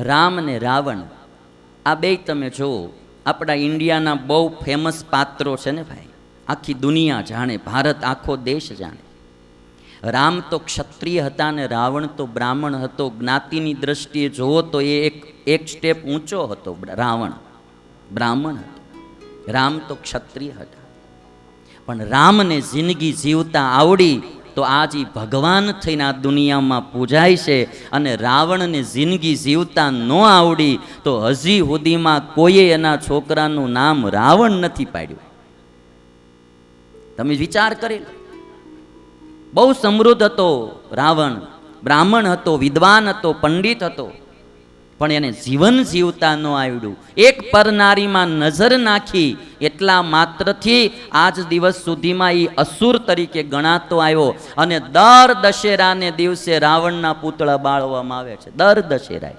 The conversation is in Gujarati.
રામ ને રાવણ આ બે તમે જુઓ, આપણા ઇન્ડિયાના બહુ ફેમસ પાત્રો છે ને ભાઈ, આખી દુનિયા જાણે, ભારત આખો દેશ જાણે. રામ તો ક્ષત્રિય હતા ને રાવણ તો બ્રાહ્મણ હતો. જ્ઞાતિની દ્રષ્ટિએ જુઓ તો એ એક સ્ટેપ ઊંચો હતો. રાવણ બ્રાહ્મણ હતો, રામ તો ક્ષત્રિય હતા. પણ રામને જિંદગી જીવતા આવડી તો આજ ઈ ભગવાન થઈને આ દુનિયામાં પૂજાય છે. અને રાવણને જિંદગી જીવતા ન આવડી તો હજી સુધીમાં કોઈએ એના છોકરાનું નામ રાવણ નથી પાડ્યું. તમે વિચાર કરી લો. બહુ સમૃદ્ધ હતો રાવણ, બ્રાહ્મણ હતો, વિદ્વાન હતો, પંડિત હતો, પણ એને જીવન જીવતા ન આવડ્યું. એક પરનારીમાં નજર નાખી એટલા માત્રથી આજ દિવસ સુધીમાં એ અસુર તરીકે ગણાતો આવ્યો. અને દર દશેરાને દિવસે રાવણના પૂતળા બાળવામાં આવે છે, દર દશેરાએ.